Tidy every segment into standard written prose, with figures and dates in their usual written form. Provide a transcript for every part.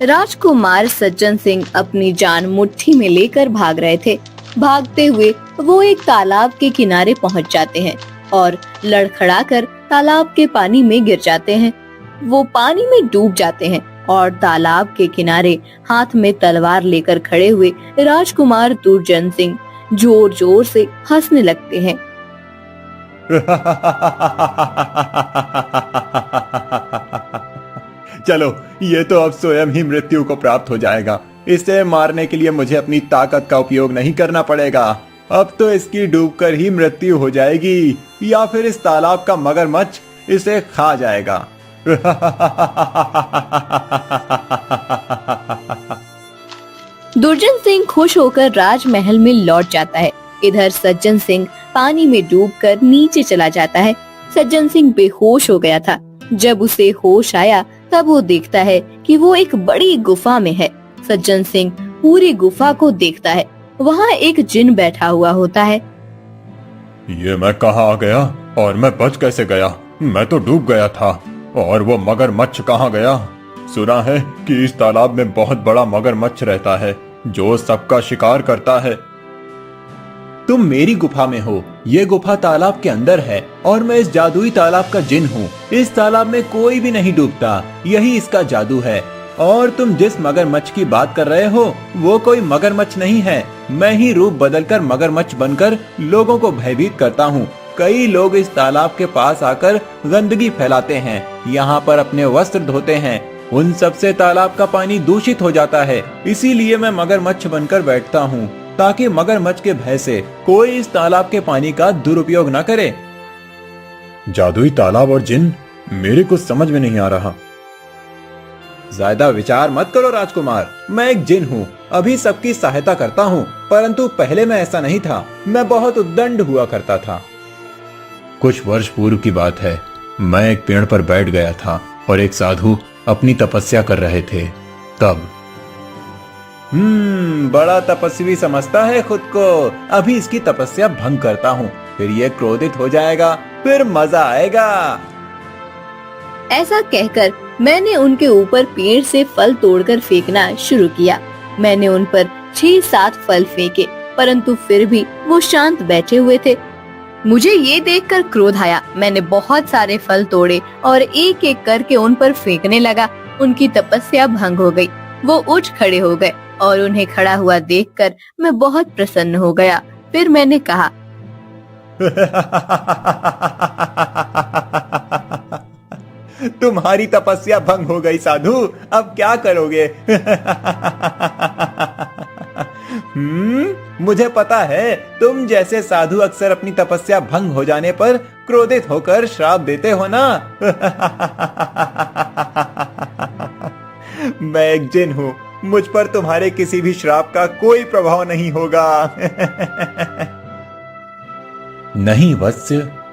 राजकुमार सज्जन सिंह अपनी जान मुट्ठी में लेकर भाग रहे थे। भागते हुए वो एक तालाब के किनारे पहुंच जाते हैं और लड़खड़ाकर तालाब के पानी में गिर जाते हैं। वो पानी में डूब जाते हैं और तालाब के किनारे हाथ में तलवार लेकर खड़े हुए राजकुमार दुर्जन सिंह जोर जोर से हंसने लगते हैं। चलो, ये तो अब स्वयं ही मृत्यु को प्राप्त हो जाएगा। इसे मारने के लिए मुझे अपनी ताकत का उपयोग नहीं करना पड़ेगा। अब तो इसकी डूबकर ही मृत्यु हो जाएगी या फिर इस तालाब का मगरमच्छ इसे खा जाएगा। दुर्जन सिंह खुश होकर राजमहल में लौट जाता है। इधर सज्जन सिंह पानी में डूबकर नीचे चला जाता है। सज्जन सिंह बेहोश हो गया था। जब उसे होश आया तब वो देखता है कि वो एक बड़ी गुफा में है। सज्जन सिंह पूरी गुफा को देखता है। वहाँ एक जिन बैठा हुआ होता है। ये मैं कहाँ आ गया और मैं बच कैसे गया? मैं तो डूब गया था। और वो मगरमच्छ कहाँ गया? सुना है कि इस तालाब में बहुत बड़ा मगरमच्छ रहता है जो सबका शिकार करता है। तुम मेरी गुफा में हो। ये गुफा तालाब के अंदर है और मैं इस जादुई तालाब का जिन हूँ। इस तालाब में कोई भी नहीं डूबता, यही इसका जादू है। और तुम जिस मगरमच्छ की बात कर रहे हो वो कोई मगरमच्छ नहीं है। मैं ही रूप बदलकर मगरमच्छ बनकर लोगों को भयभीत करता हूँ। कई लोग इस तालाब के पास आकर गंदगी फैलाते हैं, यहाँ पर अपने वस्त्र धोते हैं। उन सब से तालाब का पानी दूषित हो जाता है। इसीलिए मैं मगरमच्छ बनकर बैठता हूँ ताकि मगरमच्छ के भय से कोई इस तालाब के पानी का दुरुपयोग न करे। जादुई तालाब और जिन, मेरे कुछ समझ में नहीं आ रहा। ज्यादा विचार मत करो राजकुमार। मैं एक जिन हूँ, अभी सबकी सहायता करता हूँ, परंतु पहले मैं ऐसा नहीं था। मैं बहुत उद्दंड हुआ करता था। कुछ वर्ष पूर्व की बात है। मैं एक पेड़ पर बैठ गया था और एक साधु अपनी तपस्या कर रहे थे। तब बड़ा तपस्वी समझता है खुद को। अभी इसकी तपस्या भंग करता हूँ, फिर ये क्रोधित हो जाएगा, फिर मजा आएगा। ऐसा कहकर मैंने उनके ऊपर पेड़ से फल तोड़कर फेंकना शुरू किया। मैंने उन पर 6-7 फल फेंके, परंतु फिर भी वो शांत बैठे हुए थे। मुझे ये देखकर क्रोध आया। मैंने बहुत सारे फल तोड़े और एक एक करके उन पर फेंकने लगा। उनकी तपस्या भंग हो गई। वो उठ खड़े हो गए और उन्हें खड़ा हुआ देखकर मैं बहुत प्रसन्न हो गया। फिर मैंने कहा, तुम्हारी तपस्या भंग हो गई साधु, अब क्या करोगे? मुझे पता है तुम जैसे साधु अक्सर अपनी तपस्या भंग हो जाने पर क्रोधित होकर श्राप देते हो ना। मैं एक जिन हूँ, मुझ पर तुम्हारे किसी भी श्राप का कोई प्रभाव नहीं होगा। नहीं वत्स,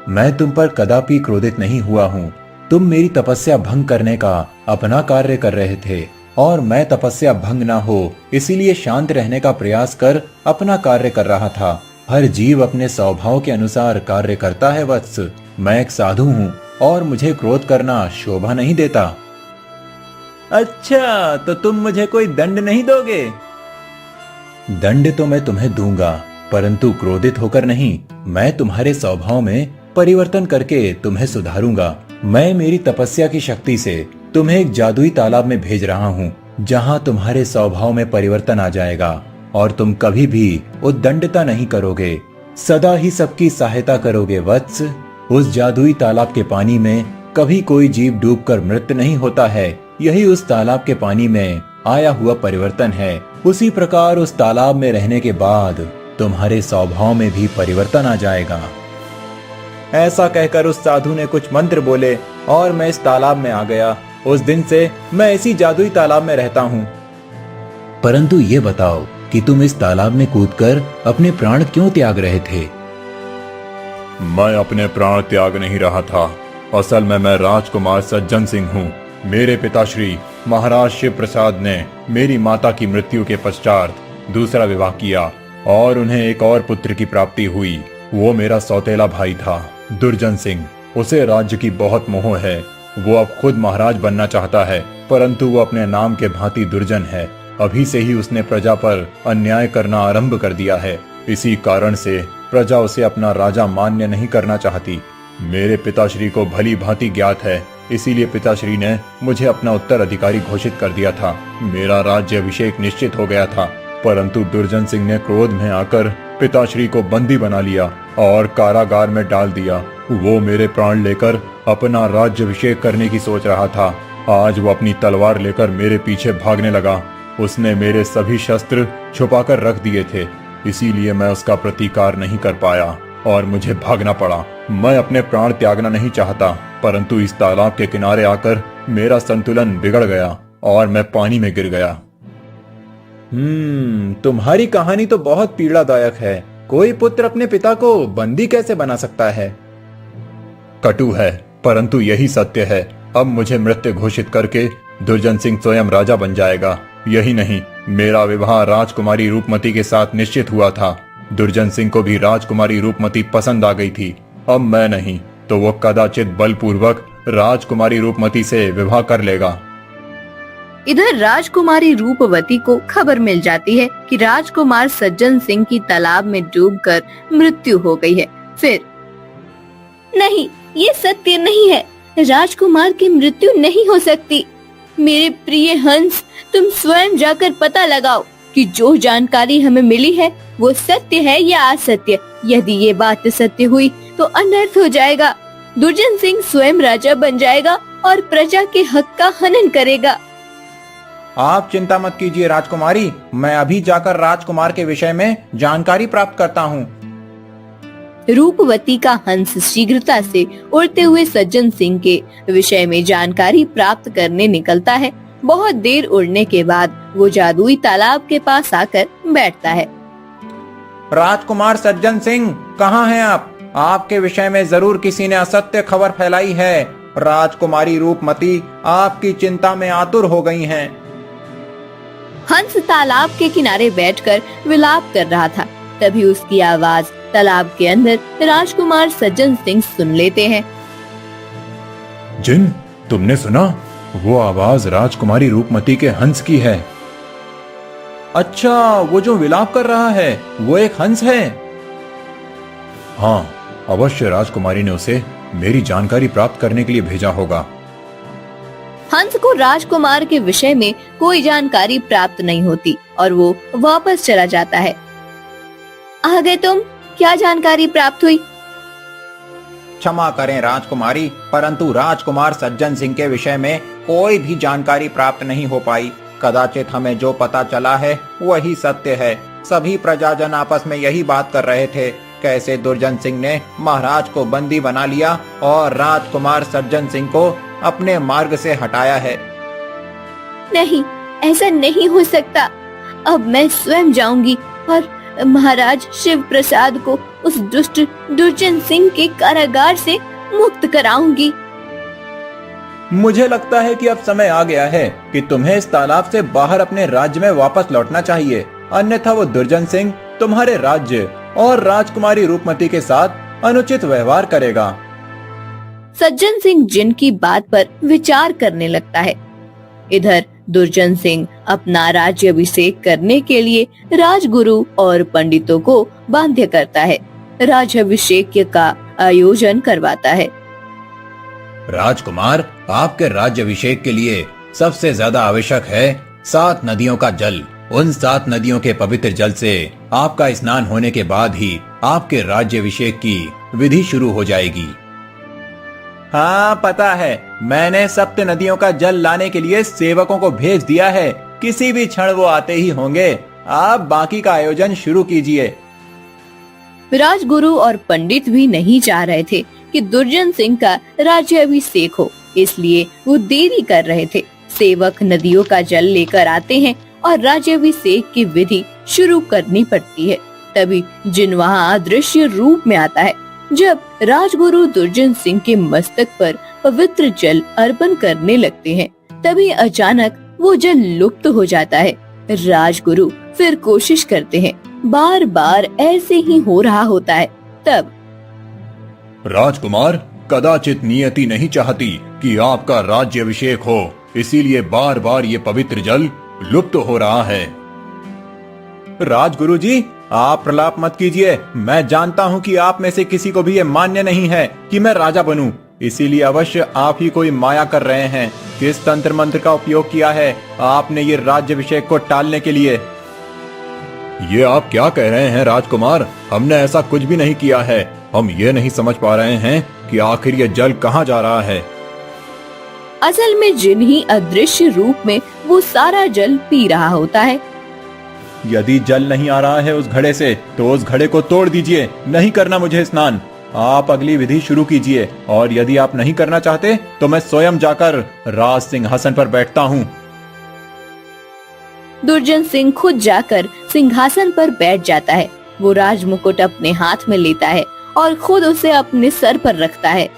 मैं तुम पर कदापि क्रोधित नहीं हुआ हूँ। तुम मेरी तपस्या भंग करने का अपना कार्य कर रहे थे और मैं तपस्या भंग ना हो इसीलिए शांत रहने का प्रयास कर अपना कार्य कर रहा था। हर जीव अपने स्वभाव के अनुसार कार्य करता है वत्स। मैं एक साधु हूँ और मुझे क्रोध करना शोभा नहीं देता। अच्छा, तो तुम मुझे कोई दंड नहीं दोगे? दंड तो मैं तुम्हें दूंगा, परंतु क्रोधित होकर नहीं। मैं तुम्हारे स्वभाव में परिवर्तन करके तुम्हें सुधारूंगा। मैं मेरी तपस्या की शक्ति से तुम्हें एक जादुई तालाब में भेज रहा हूँ, जहाँ तुम्हारे स्वभाव में परिवर्तन आ जाएगा और तुम कभी भी उद्दंडता नहीं करोगे, सदा ही सबकी सहायता करोगे वत्स। उस जादुई तालाब के पानी में कभी कोई जीव डूबकर मृत नहीं होता है। यही उस तालाब के पानी में आया हुआ परिवर्तन है। उसी प्रकार उस तालाब में रहने के बाद तुम्हारे स्वभाव में भी परिवर्तन आ जाएगा। ऐसा कहकर उस साधु ने कुछ मंत्र बोले और मैं इस तालाब में आ गया। उस दिन से मैं इसी जादुई तालाब में रहता हूँ। परंतु ये बताओ कि तुम इस तालाब में कूदकर अपने प्राण क्यों त्याग रहे थे? मैं अपने प्राण त्याग नहीं रहा था। असल में मैं राजकुमार सज्जन सिंह हूँ। मेरे पिताश्री महाराज शिव प्रसाद ने मेरी माता की मृत्यु के पश्चात दूसरा विवाह किया और उन्हें एक और पुत्र की प्राप्ति हुई। वो मेरा सौतेला भाई था। दुर्जन सिंह, उसे राज्य की बहुत मोह है। वो अब खुद महाराज बनना चाहता है, परंतु वो अपने नाम के भांति दुर्जन है। अभी से ही उसने प्रजा पर अन्याय करना आरंभ कर दिया है। इसी कारण से प्रजा उसे अपना राजा मान्य नहीं करना चाहती। मेरे पिताश्री को भली भांति ज्ञात है, इसीलिए पिताश्री ने मुझे अपना उत्तराधिकारी घोषित कर दिया था। मेरा राज्य अभिषेक निश्चित हो गया था, परंतु दुर्जन सिंह ने क्रोध में आकर पिताश्री को बंदी बना लिया और कारागार में डाल दिया। वो मेरे प्राण लेकर अपना राज्य अभिषेक करने की सोच रहा था। आज वो अपनी तलवार लेकर मेरे पीछे भागने लगा। उसने मेरे सभी शस्त्र छुपाकर रख दिए थे, इसीलिए मैं उसका प्रतिकार नहीं कर पाया और मुझे भागना पड़ा। मैं अपने प्राण त्यागना नहीं चाहता, परंतु इस तालाब के किनारे आकर मेरा संतुलन बिगड़ गया और मैं पानी में गिर गया। तुम्हारी कहानी तो बहुत पीड़ादायक है। कोई पुत्र अपने पिता को बंदी कैसे बना सकता है? कटु है, परंतु यही सत्य है। अब मुझे मृत्यु घोषित करके दुर्जन सिंह स्वयं राजा बन जाएगा। यही नहीं, मेरा विवाह राजकुमारी रूपमती के साथ निश्चित हुआ था। दुर्जन सिंह को भी राजकुमारी रूपमती पसंद आ गई थी। अब मैं नहीं तो वो कदाचित बलपूर्वक राजकुमारी रूपमती से विवाह कर लेगा। इधर राजकुमारी रूपवती को खबर मिल जाती है कि राजकुमार सज्जन सिंह की तालाब में डूबकर मृत्यु हो गई है। फिर नहीं, ये सत्य नहीं है। राजकुमार की मृत्यु नहीं हो सकती। मेरे प्रिय हंस, तुम स्वयं जाकर पता लगाओ कि जो जानकारी हमें मिली है वो सत्य है या असत्य। यदि ये बात सत्य हुई तो अनर्थ हो जाएगा। दुर्जन सिंह स्वयं राजा बन जाएगा और प्रजा के हक का हनन करेगा। आप चिंता मत कीजिए राजकुमारी, मैं अभी जाकर राजकुमार के विषय में जानकारी प्राप्त करता हूँ। रूपवती का हंस शीघ्रता से उड़ते हुए सज्जन सिंह के विषय में जानकारी प्राप्त करने निकलता है। बहुत देर उड़ने के बाद वो जादुई तालाब के पास आकर बैठता है। राजकुमार सज्जन सिंह, कहाँ हैं आप? आपके विषय में जरूर किसी ने असत्य खबर फैलाई है। राजकुमारी रूपमती आपकी चिंता में आतुर हो गई हैं। हंस तालाब के किनारे बैठकर विलाप कर रहा था। तभी उसकी आवाज तालाब के अंदर राजकुमार सज्जन सिंह सुन लेते हैं। जिन, तुमने सुना? वो आवाज राजकुमारी रूपमती के हंस की है। अच्छा, वो जो विलाप कर रहा है वो एक हंस है? हाँ, अवश्य राजकुमारी ने उसे मेरी जानकारी प्राप्त करने के लिए भेजा होगा। हंस को राजकुमार के विषय में कोई जानकारी प्राप्त नहीं होती और वो वापस चला जाता है। आ गए तुम? क्या जानकारी प्राप्त हुई? क्षमा करें राजकुमारी, परंतु राजकुमार सज्जन सिंह के विषय में कोई भी जानकारी प्राप्त नहीं हो पाई। कदाचित हमें जो पता चला है वही सत्य है। सभी प्रजाजन आपस में यही बात कर रहे थे, कैसे दुर्जन सिंह ने महाराज को बंदी बना लिया और राजकुमार सज्जन सिंह को अपने मार्ग से हटाया है। नहीं, ऐसा नहीं हो सकता। अब मैं स्वयं जाऊंगी और महाराज शिव प्रसाद को उस दुष्ट दुर्जन सिंह के कारागार से मुक्त कराऊंगी। मुझे लगता है कि अब समय आ गया है कि तुम्हें इस तालाब से बाहर अपने राज्य में वापस लौटना चाहिए, अन्यथा वो दुर्जन सिंह तुम्हारे राज्य और राजकुमारी रूपमती के साथ अनुचित व्यवहार करेगा। सज्जन सिंह जिन की बात पर विचार करने लगता है। इधर दुर्जन सिंह अपना राज्य अभिषेक करने के लिए राजगुरु और पंडितों को बाध्य करता है। राज्याभिषेक का आयोजन करवाता है। राजकुमार, आपके राज्याभिषेक के लिए सबसे ज्यादा आवश्यक है 7 नदियों का जल। उन 7 नदियों के पवित्र जल से आपका स्नान होने के बाद ही आपके राज्याभिषेक की विधि शुरू हो जाएगी। हाँ, पता है। मैंने 7 नदियों का जल लाने के लिए सेवकों को भेज दिया है। किसी भी क्षण वो आते ही होंगे। आप बाकी का आयोजन शुरू कीजिए। राजगुरु और पंडित भी नहीं चाह रहे थे कि दुर्जन सिंह का राज्याभिषेक हो, इसलिए वो देरी कर रहे थे। सेवक नदियों का जल लेकर आते हैं और राज्याभिषेक की विधि शुरू करनी पड़ती है। तभी जिन वहाँ अदृश्य रूप में आता है। जब राजगुरु दुर्जन सिंह के मस्तक पर पवित्र जल अर्पण करने लगते हैं, तभी अचानक वो जल लुप्त हो जाता है। राजगुरु फिर कोशिश करते हैं, बार बार ऐसे ही हो रहा होता है। तब राजकुमार, कदाचित नियति नहीं चाहती कि आपका राज्याभिषेक हो, इसीलिए बार बार ये पवित्र जल लुप्त हो रहा है। राजगुरु जी, आप प्रलाप मत कीजिए। मैं जानता हूँ कि आप में से किसी को भी ये मान्य नहीं है कि मैं राजा बनूं, इसीलिए अवश्य आप ही कोई माया कर रहे हैं। किस तंत्र मंत्र का उपयोग किया है आपने ये राज्याभिषेक को टालने के लिए? ये आप क्या कह रहे हैं राजकुमार? हमने ऐसा कुछ भी नहीं किया है। हम ये नहीं समझ पा रहे हैं कि आखिर ये जल कहाँ जा रहा है। असल में जिन ही अदृश्य रूप में वो सारा जल पी रहा होता है। यदि जल नहीं आ रहा है उस घड़े से, तो उस घड़े को तोड़ दीजिए। नहीं करना मुझे स्नान। आप अगली विधि शुरू कीजिए, और यदि आप नहीं करना चाहते तो मैं स्वयं जाकर राज सिंहासन पर बैठता हूँ। दुर्जन सिंह खुद जाकर सिंहासन पर बैठ जाता है। वो राज मुकुट अपने हाथ में लेता है और खुद उसे अपने सर पर रखता है।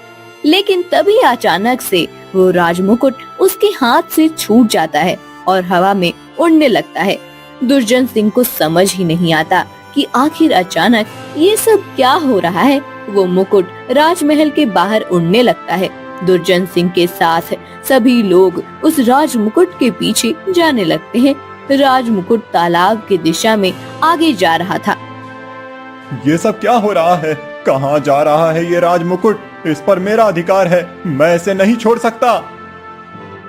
लेकिन तभी अचानक से वो राज मुकुट उसके हाथ से छूट जाता है और हवा में उड़ने लगता है। दुर्जन सिंह को समझ ही नहीं आता कि आखिर अचानक ये सब क्या हो रहा है। वो मुकुट राजमहल के बाहर उड़ने लगता है। दुर्जन सिंह के साथ सभी लोग उस राज मुकुट के पीछे जाने लगते हैं। राज मुकुट तालाब की दिशा में आगे जा रहा था। ये सब क्या हो रहा है? कहाँ जा रहा है ये राज मुकुट? इस पर मेरा अधिकार है, मैं इसे नहीं छोड़ सकता।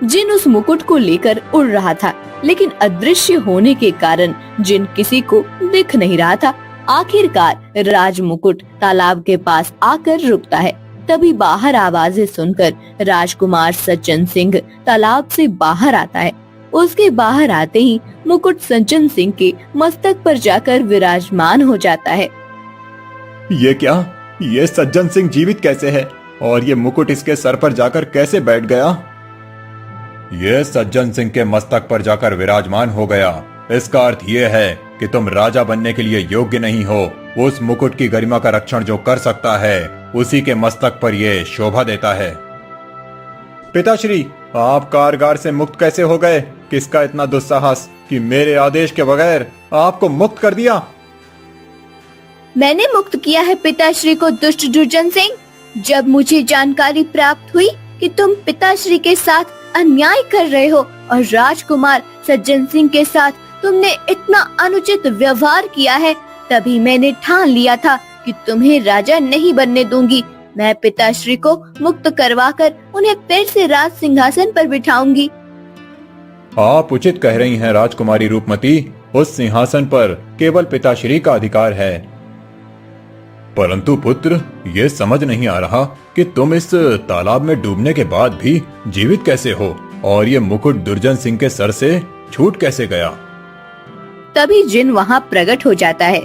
जिन उस मुकुट को लेकर उड़ रहा था, लेकिन अदृश्य होने के कारण जिन किसी को दिख नहीं रहा था। आखिरकार राज मुकुट तालाब के पास आकर रुकता है। तभी बाहर आवाजें सुनकर राजकुमार सज्जन सिंह तालाब से बाहर आता है। उसके बाहर आते ही मुकुट सज्जन सिंह के मस्तक पर जाकर विराजमान हो जाता है। ये क्या? ये सज्जन सिंह जीवित कैसे है? और ये मुकुट इसके सर पर जाकर कैसे बैठ गया? ये सज्जन सिंह के मस्तक पर जाकर विराजमान हो गया। इसका अर्थ ये है कि तुम राजा बनने के लिए योग्य नहीं हो। उस मुकुट की गरिमा का रक्षण जो कर सकता है, उसी के मस्तक पर ये शोभा देता है। पिताश्री, आप कारगार से मुक्त कैसे हो गए? किसका इतना दुस्साहस कि मेरे आदेश के बगैर आपको मुक्त कर दिया? मैंने मुक्त किया है पिताश्री को, दुष्ट दुर्जन सिंह। जब मुझे जानकारी प्राप्त हुई कि तुम पिताश्री के साथ अन्याय कर रहे हो और राजकुमार सज्जन सिंह के साथ तुमने इतना अनुचित व्यवहार किया है, तभी मैंने ठान लिया था कि तुम्हें राजा नहीं बनने दूंगी। मैं पिताश्री को मुक्त करवाकर उन्हें फिर से राज सिंहासन पर बिठाऊंगी। आप उचित कह रही हैं राजकुमारी रूपमती। उस सिंहासन पर केवल पिताश्री का अधिकार है। परंतु पुत्र, ये समझ नहीं आ रहा कि तुम इस तालाब में डूबने के बाद भी जीवित कैसे हो, और ये मुकुट दुर्जन सिंह के सर से छूट कैसे गया? तभी जिन वहाँ प्रकट हो जाता है।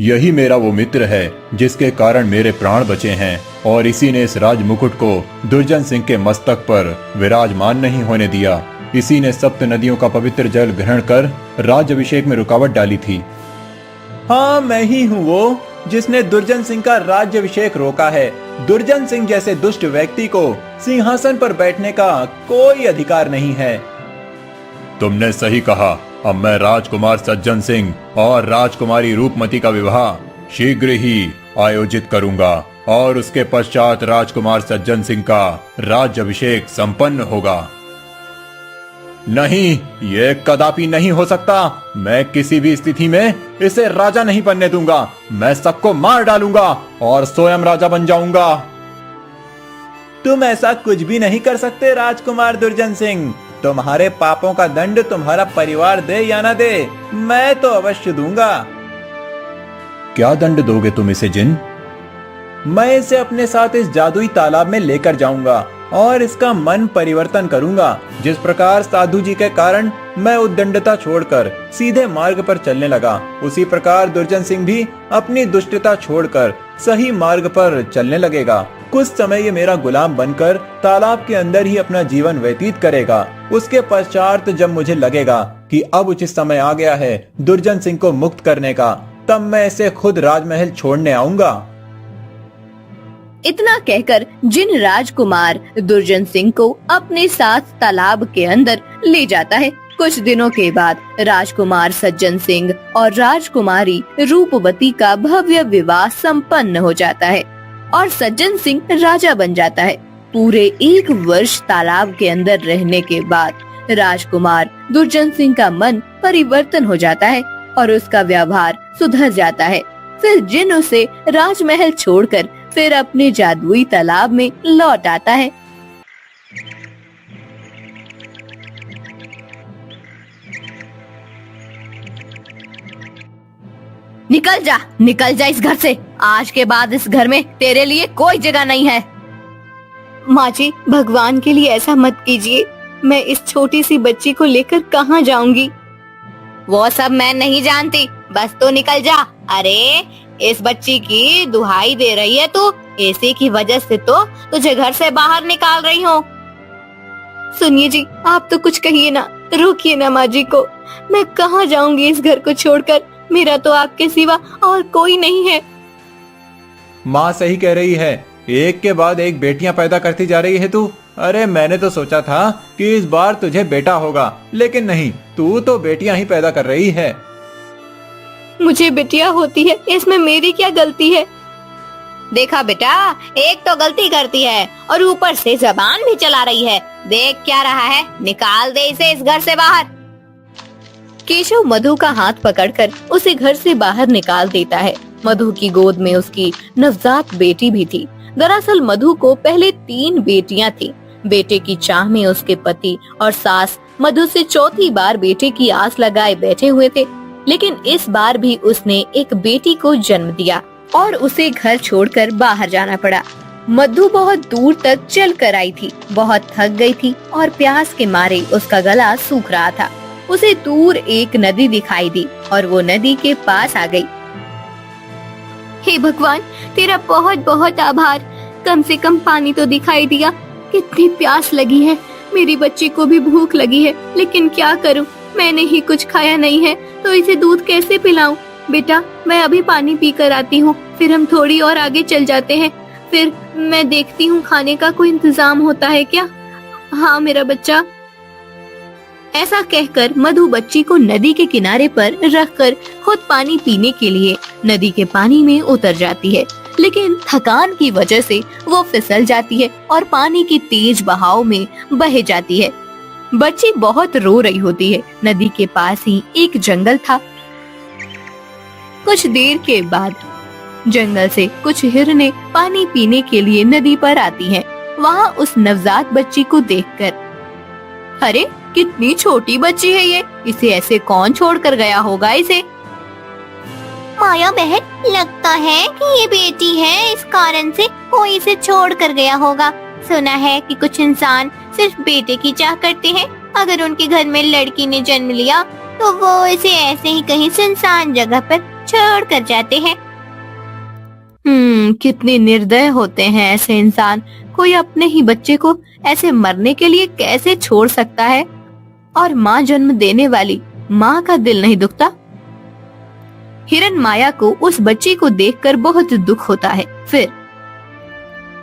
यही मेरा वो मित्र है जिसके कारण मेरे प्राण बचे हैं, और इसी ने इस राज मुकुट को दुर्जन सिंह के मस्तक पर विराजमान नहीं होने दिया। इसी ने सप्त नदियों का पवित्र जल ग्रहण कर राज्याभिषेक में रुकावट डाली थी। हाँ, मैं ही हूँ वो जिसने दुर्जन सिंह का राज्याभिषेक रोका है। दुर्जन सिंह जैसे दुष्ट व्यक्ति को सिंहासन पर बैठने का कोई अधिकार नहीं है। तुमने सही कहा। अब मैं राजकुमार सज्जन सिंह और राजकुमारी रूपमती का विवाह शीघ्र ही आयोजित करूंगा, और उसके पश्चात राजकुमार सज्जन सिंह का राज्याभिषेक संपन्न होगा। नहीं, ये कदापि नहीं हो सकता। मैं किसी भी स्थिति में इसे राजा नहीं बनने दूंगा। मैं सबको मार डालूंगा और स्वयं राजा बन जाऊंगा। तुम ऐसा कुछ भी नहीं कर सकते राजकुमार दुर्जन सिंह। तुम्हारे पापों का दंड तुम्हारा परिवार दे या ना दे, मैं तो अवश्य दूंगा। क्या दंड दोगे तुम इसे जिन? मैं इसे अपने साथ इस जादुई तालाब में लेकर जाऊंगा और इसका मन परिवर्तन करूंगा। जिस प्रकार साधु जी के कारण मैं उद्दंडता छोड़कर सीधे मार्ग पर चलने लगा, उसी प्रकार दुर्जन सिंह भी अपनी दुष्टता छोड़कर सही मार्ग पर चलने लगेगा। कुछ समय ये मेरा गुलाम बनकर तालाब के अंदर ही अपना जीवन व्यतीत करेगा। उसके पश्चात जब मुझे लगेगा कि अब उचित समय आ गया है दुर्जन सिंह को मुक्त करने का, तब मैं इसे खुद राजमहल छोड़ने आऊंगा। इतना कहकर जिन राजकुमार दुर्जन सिंह को अपने साथ तालाब के अंदर ले जाता है। कुछ दिनों के बाद राजकुमार सज्जन सिंह और राजकुमारी रूपवती का भव्य विवाह संपन्न हो जाता है। और सज्जन सिंह राजा बन जाता है। पूरे 1 वर्ष तालाब के अंदर रहने के बाद राजकुमार दुर्जन सिंह का मन परिवर्तन हो जाता है और उसका व्यवहार सुधर जाता है। फिर जिन उसे राजमहल छोड़कर फिर अपने जादुई तालाब में लौट आता है। निकल जा इस घर से। आज के बाद इस घर में तेरे लिए कोई जगह नहीं है। माँ जी, भगवान के लिए ऐसा मत कीजिए। मैं इस छोटी सी बच्ची को लेकर कहाँ जाऊंगी? वो सब मैं नहीं जानती, बस तू निकल जा। अरे इस बच्ची की दुहाई दे रही है तू, इसी की वजह से तो तुझे घर से बाहर निकाल रही हूँ। सुनिए जी, आप तो कुछ कहिए ना, रोकिए ना माँ जी को। मैं कहाँ जाऊंगी इस घर को छोड़कर? मेरा तो आपके सिवा और कोई नहीं है। माँ सही कह रही है, एक के बाद एक बेटियां पैदा करती जा रही है तू। अरे मैंने तो सोचा था कि इस बार तुझे बेटा होगा, लेकिन नहीं, तू तो बेटियां ही पैदा कर रही है। मुझे बेटियां होती है, इसमें मेरी क्या गलती है? देखा बेटा, एक तो गलती करती है और ऊपर से जबान भी चला रही है। देख क्या रहा है, निकाल दे इसे इस घर से बाहर। केशव मधु का हाथ पकड़कर उसे घर से बाहर निकाल देता है। मधु की गोद में उसकी नवजात बेटी भी थी। दरअसल मधु को पहले 3 बेटियां थी। बेटे की चाह में उसके पति और सास मधु से चौथी बार बेटे की आस लगाए बैठे हुए थे, लेकिन इस बार भी उसने एक बेटी को जन्म दिया और उसे घर छोड़कर बाहर जाना पड़ा। मधु बहुत दूर तक चल कर आई थी, बहुत थक गई थी और प्यास के मारे उसका गला सूख रहा था। उसे दूर एक नदी दिखाई दी और वो नदी के पास आ गई। हे भगवान, तेरा बहुत बहुत आभार, कम से कम पानी तो दिखाई दिया। कितनी प्यास लगी है, मेरी बच्ची को भी भूख लगी है, लेकिन क्या करूं, मैंने ही कुछ खाया नहीं है तो इसे दूध कैसे पिलाऊं? बेटा, मैं अभी पानी पी कर आती हूँ, फिर हम थोड़ी और आगे चल जाते हैं। फिर मैं देखती हूँ खाने का कोई इंतजाम होता है क्या। हाँ मेरा बच्चा। ऐसा कहकर मधु बच्ची को नदी के किनारे पर रखकर खुद पानी पीने के लिए नदी के पानी में उतर जाती है, लेकिन थकान की वजह से वो फिसल जाती है और पानी की तेज बहाव में बह जाती है। बच्ची बहुत रो रही होती है। नदी के पास ही एक जंगल था। कुछ देर के बाद जंगल से कुछ हिरनें पानी पीने के लिए नदी पर आती हैं। वहाँ उस नवजात बच्ची को देखकर, अरे कितनी छोटी बच्ची है ये, इसे ऐसे कौन छोड़ कर गया होगा इसे? माया बहन, लगता है कि ये बेटी है, इस कारण से कोई इसे छोड़ कर गया होगा। सुना है कि कुछ इंसान सिर्फ बेटे की चाह करते हैं। अगर उनके घर में लड़की ने जन्म लिया तो वो इसे ऐसे ही कहीं सुनसान जगह पर छोड़ कर जाते हैं। कितने निर्दय होते हैं ऐसे इंसान। कोई अपने ही बच्चे को ऐसे मरने के लिए कैसे छोड़ सकता है? और माँ जन्म देने वाली माँ का दिल नहीं दुखता? हिरन माया को उस बच्ची को देखकर बहुत दुख होता है। फिर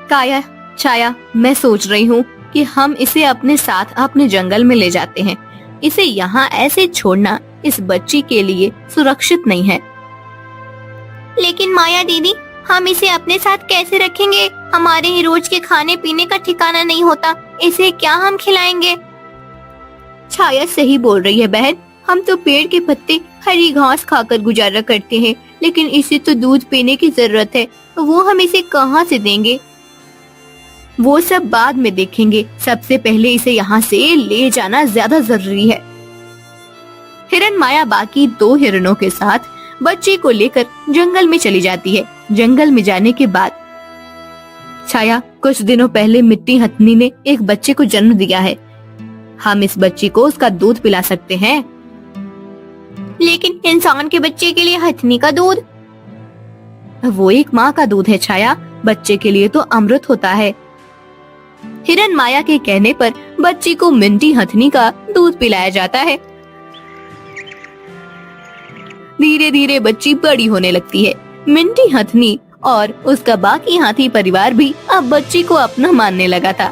काया छाया, मैं सोच रही हूँ कि हम इसे अपने साथ अपने जंगल में ले जाते हैं। इसे यहाँ ऐसे छोड़ना इस बच्ची के लिए सुरक्षित नहीं है। लेकिन माया दीदी, हम इसे अपने साथ कैसे रखेंगे? हमारे ही रोज के खाने पीने का ठिकाना नहीं होता, इसे क्या हम खिलाएंगे? छाया सही बोल रही है बहन, हम तो पेड़ के पत्ते हरी घास खाकर गुजारा करते हैं, लेकिन इसे तो दूध पीने की जरूरत है, वो हम इसे कहाँ से देंगे? वो सब बाद में देखेंगे, सबसे पहले इसे यहाँ से ले जाना ज्यादा जरूरी है। हिरन माया बाकी 2 हिरणों के साथ बच्ची को लेकर जंगल में चली जाती है। जंगल में जाने के बाद छाया, कुछ दिनों पहले मिट्टी हथनी ने एक बच्चे को जन्म दिया है। हम इस बच्ची को उसका दूध पिला सकते हैं। लेकिन इंसान के बच्चे के लिए हथनी का दूध? वो एक माँ का दूध है छाया, बच्चे के लिए तो अमृत होता है। हिरन माया के कहने पर बच्ची को मिंटी हथनी का दूध पिलाया जाता है। धीरे धीरे बच्ची बड़ी होने लगती है। मिंटी हथनी और उसका बाकी हाथी परिवार भी अब बच्ची को अपना मानने लगा था।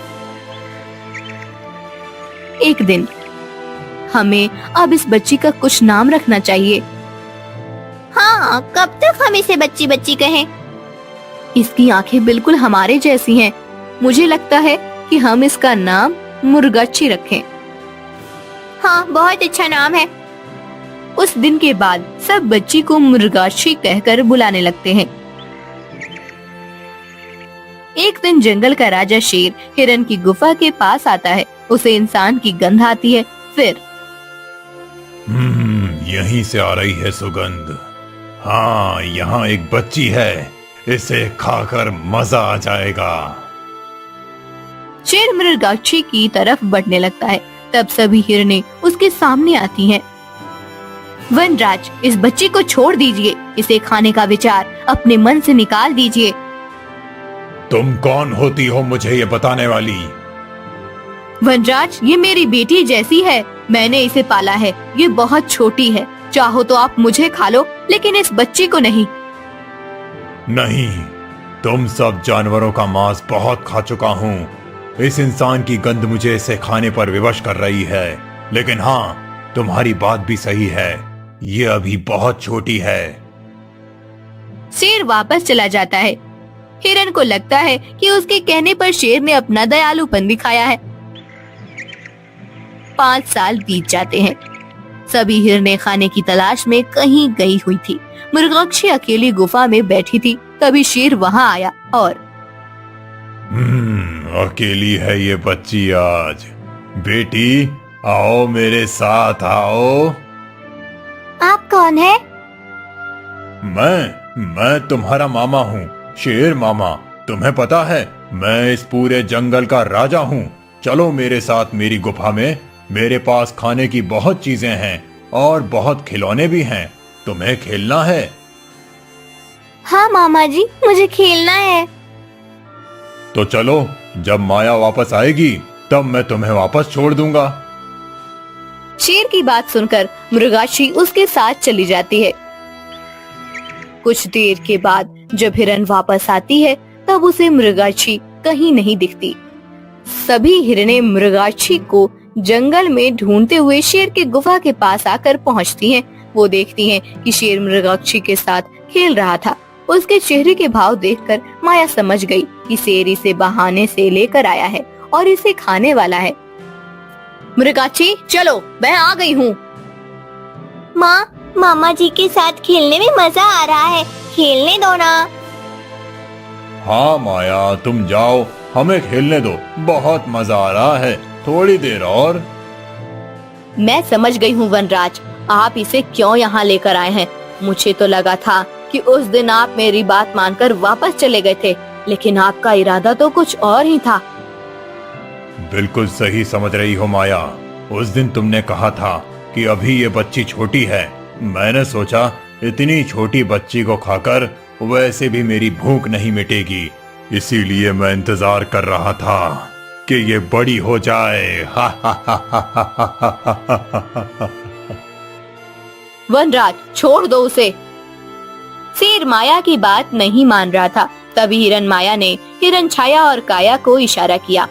एक दिन हमें अब इस बच्ची का कुछ नाम रखना चाहिए। हाँ, कब तक हम इसे बच्ची बच्ची कहें? इसकी आंखें बिल्कुल हमारे जैसी हैं। मुझे लगता है कि हम इसका नाम मुर्गाक्षी रखें। हाँ, बहुत अच्छा नाम है। उस दिन के बाद सब बच्ची को मुर्गाक्षी कहकर बुलाने लगते हैं। एक दिन जंगल का राजा शेर हिरन की गुफा के पास आता है। उसे इंसान की गंध आती है। फिर यहीं से आ रही है सुगंध। हाँ, यहाँ एक बच्ची है, इसे खाकर मजा आ जाएगा। शेर मृगाक्षी की तरफ बढ़ने लगता है। तब सभी हिरनें उसके सामने आती हैं। वनराज, इस बच्ची को छोड़ दीजिए। इसे खाने का विचार अपने मन से निकाल दीजिए। तुम कौन होती हो मुझे ये बताने वाली? वनराज, ये मेरी बेटी जैसी है। मैंने इसे पाला है। ये बहुत छोटी है। चाहो तो आप मुझे खा लो, लेकिन इस बच्ची को नहीं। नहीं, तुम सब जानवरों का मांस बहुत खा चुका हूँ। इस इंसान की गंध मुझे इसे खाने पर विवश कर रही है। लेकिन हाँ, तुम्हारी बात भी सही है, ये अभी बहुत छोटी है। शेर वापस चला जाता है। हिरन को लगता है कि उसके कहने पर शेर ने अपना दयालुपन दिखाया है। 5 साल बीत जाते हैं। सभी हिरनें खाने की तलाश में कहीं गई हुई थी। मृगाक्षी अकेली गुफा में बैठी थी। तभी शेर वहां आया और अकेली है ये बच्ची आज। बेटी, आओ मेरे साथ आओ। आप कौन है? मैं तुम्हारा मामा हूँ, शेर मामा। तुम्हें पता है, मैं इस पूरे जंगल का राजा हूँ। चलो मेरे साथ मेरी गुफा में। मेरे पास खाने की बहुत चीजें हैं और बहुत खिलौने भी हैं। तुम्हें खेलना है? हाँ मामा जी, मुझे खेलना है। तो चलो, जब माया वापस आएगी तब मैं तुम्हें वापस छोड़ दूंगा। शेर की बात सुनकर मृगाक्षी उसके साथ चली जाती है। कुछ देर के बाद जब हिरन वापस आती है तब उसे मृगाक्षी कहीं नहीं दिखती। सभी हिरनें मृगाक्षी को जंगल में ढूंढते हुए शेर के गुफा के पास आकर पहुंचती हैं। वो देखती हैं कि शेर मृगाक्षी के साथ खेल रहा था। उसके चेहरे के भाव देखकर माया समझ गई कि शेर इसे बहाने से लेकर आया है और इसे खाने वाला है। मृगाक्षी, चलो, मैं आ गई हूँ। माँ, मामा जी के साथ खेलने में मजा आ रहा है, खेलने दो ना। हाँ माया, तुम जाओ, हमें खेलने दो। बहुत मजा आ रहा है, थोड़ी देर और। मैं समझ गई हूँ वनराज, आप इसे क्यों यहाँ लेकर आए हैं। मुझे तो लगा था कि उस दिन आप मेरी बात मानकर वापस चले गए थे, लेकिन आपका इरादा तो कुछ और ही था। बिल्कुल सही समझ रही हो माया। उस दिन तुमने कहा था कि अभी ये बच्ची छोटी है। मैंने सोचा इतनी छोटी बच्ची को खाकर वैसे भी मेरी भूख नहीं मिटेगी, इसीलिए मैं इंतजार कर रहा था कि ये बड़ी हो जाए। वनराज, छोड़ दो उसे। शेर माया की बात नहीं मान रहा था। तभी हिरन माया ने हिरन छाया और काया को इशारा किया।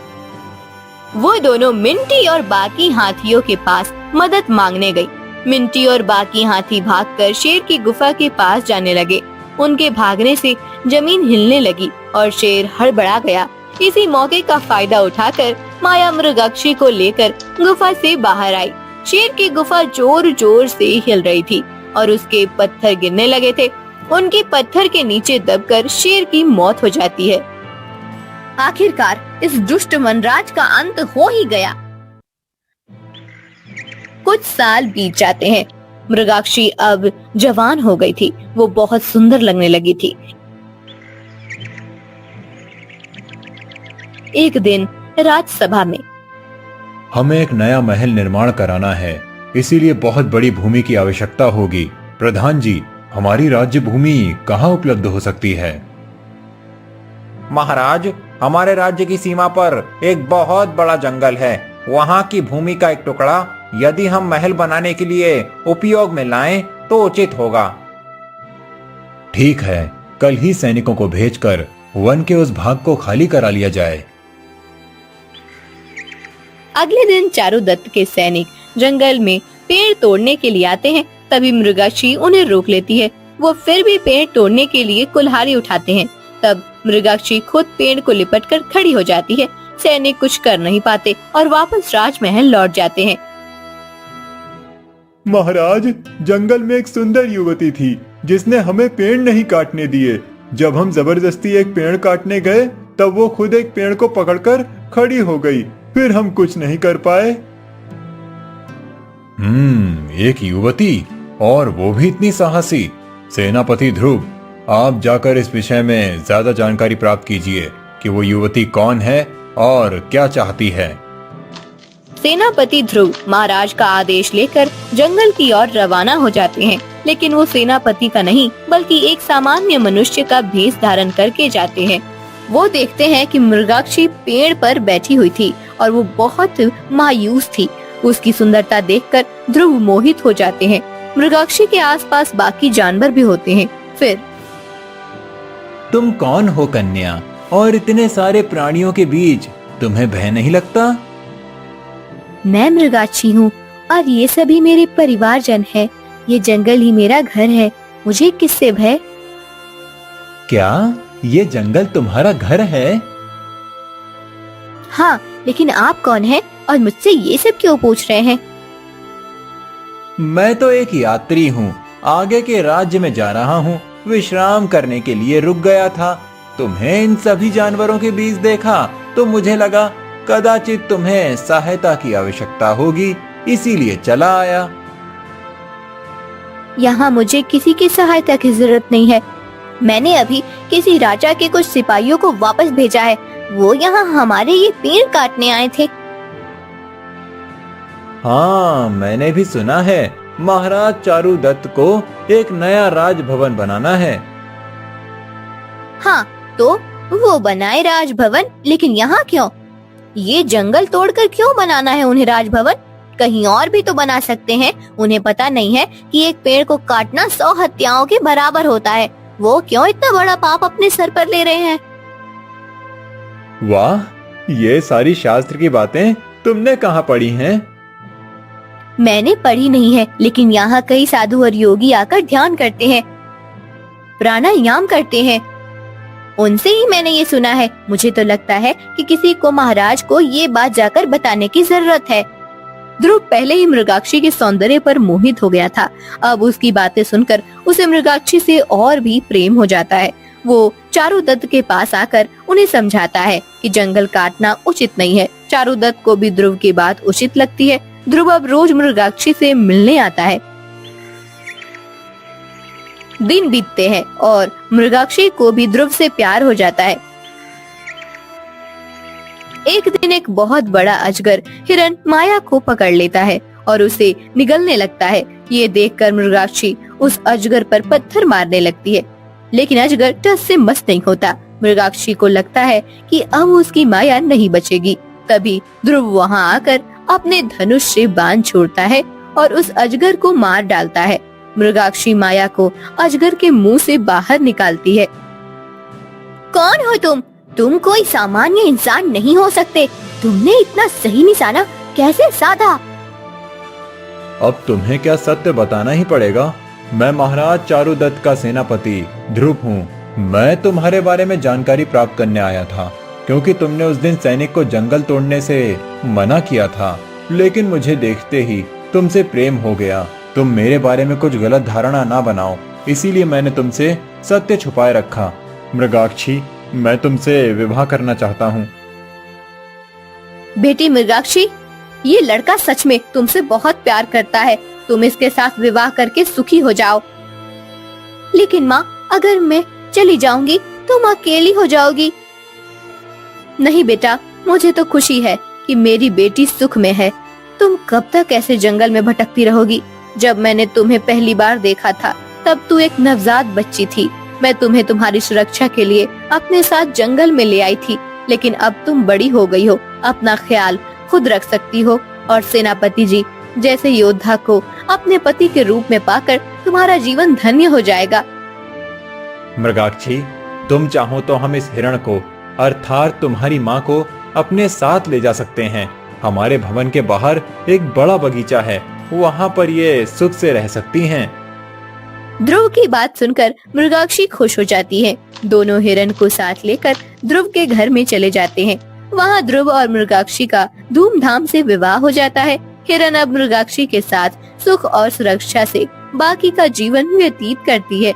वो दोनों मिंटी और बाकी हाथियों के पास मदद मांगने गई। मिंटी और बाकी हाथी भागकर शेर की गुफा के पास जाने लगे। उनके भागने से जमीन हिलने लगी और शेर हड़बड़ा गया। इसी मौके का फायदा उठाकर माया मृगाक्षी को लेकर गुफा से बाहर आई। शेर की गुफा जोर जोर से हिल रही थी और उसके पत्थर गिरने लगे थे। उनके पत्थर के नीचे दबकर शेर की मौत हो जाती है। आखिरकार इस दुष्ट वनराज का अंत हो ही गया। कुछ साल बीत जाते हैं। मृगाक्षी अब जवान हो गई थी। वो बहुत सुंदर लगने लगी थी। एक दिन राजसभा में हमें एक नया महल निर्माण कराना है, इसीलिए बहुत बड़ी भूमि की आवश्यकता होगी। प्रधान जी, हमारी राज्य भूमि कहाँ उपलब्ध हो सकती है? महाराज, हमारे राज्य की सीमा पर एक बहुत बड़ा जंगल है। वहाँ की भूमि का एक टुकड़ा यदि हम महल बनाने के लिए उपयोग में लाएं तो उचित होगा। ठीक है, कल ही सैनिकों को भेजकर वन के उस भाग को खाली करा लिया जाए। अगले दिन चारुदत्त के सैनिक जंगल में पेड़ तोड़ने के लिए आते हैं। तभी मृगाक्षी उन्हें रोक लेती है। वो फिर भी पेड़ तोड़ने के लिए कुल्हाड़ी उठाते हैं। तब मृगाक्षी खुद पेड़ को लिपटकर खड़ी हो जाती है। सैनिक कुछ कर नहीं पाते और वापस राजमहल लौट जाते हैं। महाराज, जंगल में एक सुंदर युवती थी जिसने हमें पेड़ नहीं काटने दिए। जब हम जबरदस्ती एक पेड़ काटने गए तब वो खुद एक पेड़ को पकड़कर खड़ी हो गई। फिर हम कुछ नहीं कर पाए। एक युवती, और वो भी इतनी साहसी। सेनापति ध्रुव, आप जाकर इस विषय में ज्यादा जानकारी प्राप्त कीजिए कि वो युवती कौन है और क्या चाहती है। सेनापति ध्रुव महाराज का आदेश लेकर जंगल की ओर रवाना हो जाते हैं, लेकिन वो सेनापति का नहीं बल्कि एक सामान्य मनुष्य का भेष धारण करके जाते हैं। वो देखते हैं कि मृगाक्षी पेड़ पर बैठी हुई थी और वो बहुत मायूस थी। उसकी सुंदरता देखकर ध्रुव मोहित हो जाते हैं। मृगाक्षी के आसपास बाकी जानवर भी होते हैं। फिर, तुम कौन हो कन्या, और इतने सारे प्राणियों के बीच तुम्हें भय नहीं लगता? मैं मृगाक्षी हूँ और ये सभी मेरे परिवारजन हैं। ये जंगल ही मेरा घर है, मुझे किससे भय? क्या ये जंगल तुम्हारा घर है? हाँ, लेकिन आप कौन हैं और मुझसे ये सब क्यों पूछ रहे हैं? मैं तो एक यात्री हूँ, आगे के राज्य में जा रहा हूँ। विश्राम करने के लिए रुक गया था। तुम्हें इन सभी जानवरों के बीच देखा तो मुझे लगा कदाचित तुम्हें सहायता की आवश्यकता होगी, इसीलिए चला आया। यहाँ मुझे किसी की सहायता की जरूरत नहीं है। मैंने अभी किसी राजा के कुछ सिपाहियों को वापस भेजा है। वो यहाँ हमारे ये पेड़ काटने आए थे। हाँ, मैंने भी सुना है महाराज चारुदत्त को एक नया राजभवन बनाना है। हाँ, तो वो बनाए राजभवन, लेकिन यहाँ क्यों? ये जंगल तोड़कर क्यों बनाना है उन्हें राजभवन? कहीं और भी तो बना सकते हैं। उन्हें पता नहीं है कि एक पेड़ को काटना 100 हत्याओं के बराबर होता है। वो क्यों इतना बड़ा पाप अपने सर पर ले रहे हैं? वाह, ये सारी शास्त्र की बातें तुमने कहाँ पढ़ी हैं? मैंने पढ़ी नहीं है, लेकिन यहाँ कई साधु और योगी आकर ध्यान करते हैं, प्राणायाम करते हैं। उनसे ही मैंने ये सुना है। मुझे तो लगता है कि किसी को महाराज को ये बात जाकर बताने की जरूरत है। ध्रुव पहले ही मृगाक्षी के सौंदर्य पर मोहित हो गया था। अब उसकी बातें सुनकर उसे मृगाक्षी से और भी प्रेम हो जाता है। वो चारुदत्त के पास आकर उन्हें समझाता है कि जंगल काटना उचित नहीं है। चारुदत्त को भी ध्रुव की बात उचित लगती है। ध्रुव अब रोज मृगाक्षी से मिलने आता है। दिन बीतते हैं और मृगाक्षी को भी ध्रुव से प्यार हो जाता है। एक दिन एक बहुत बड़ा अजगर हिरण माया को पकड़ लेता है और उसे निगलने लगता है। ये देखकर मृगाक्षी उस अजगर पर पत्थर मारने लगती है, लेकिन अजगर टस से मस नहीं होता। मृगाक्षी को लगता है कि अब उसकी माया नहीं बचेगी। तभी ध्रुव वहाँ आकर अपने धनुष से बाण छोड़ता है और उस अजगर को मार डालता है। मृगाक्षी माया को अजगर के मुंह से बाहर निकालती है। कौन हो तुम? तुम कोई सामान्य इंसान नहीं हो सकते। तुमने इतना सही निशाना कैसे साधा? अब तुम्हें क्या सत्य बताना ही पड़ेगा। मैं महाराज चारुदत्त का सेनापति ध्रुव हूँ। मैं तुम्हारे बारे में जानकारी प्राप्त करने आया था, क्योंकि तुमने उस दिन सैनिक को जंगल तोड़ने से मना किया था, लेकिन मुझे देखते ही तुमसे प्रेम हो गया। तुम मेरे बारे में कुछ गलत धारणा ना बनाओ, इसीलिए मैंने तुमसे सत्य छुपाए रखा। मृगाक्षी, मैं तुमसे विवाह करना चाहता हूँ। बेटी मृगाक्षी, ये लड़का सच में तुमसे बहुत प्यार करता है। तुम इसके साथ विवाह करके सुखी हो जाओ। लेकिन माँ, अगर मैं चली जाऊंगी तुम अकेली हो जाओगी। नहीं बेटा, मुझे तो खुशी है कि मेरी बेटी सुख में है। तुम कब तक ऐसे जंगल में भटकती रहोगी? जब मैंने तुम्हें पहली बार देखा था तब तू एक नवजात बच्ची थी। मैं तुम्हें तुम्हारी सुरक्षा के लिए अपने साथ जंगल में ले आई थी, लेकिन अब तुम बड़ी हो गई हो, अपना ख्याल खुद रख सकती हो और सेनापति जी जैसे योद्धा को अपने पति के रूप में पाकर तुम्हारा जीवन धन्य हो जाएगा। मृगाक्षी, तुम चाहो तो हम इस हिरण को अर्थात तुम्हारी माँ को अपने साथ ले जा सकते हैं। हमारे भवन के बाहर एक बड़ा बगीचा है, वहाँ पर ये सुख से रह सकती हैं। ध्रुव की बात सुनकर मृगाक्षी खुश हो जाती है। दोनों हिरन को साथ लेकर ध्रुव के घर में चले जाते हैं। वहाँ ध्रुव और मृगाक्षी का धूमधाम से विवाह हो जाता है। हिरन अब मृगाक्षी के साथ सुख और सुरक्षा से बाकी का जीवन व्यतीत करती है।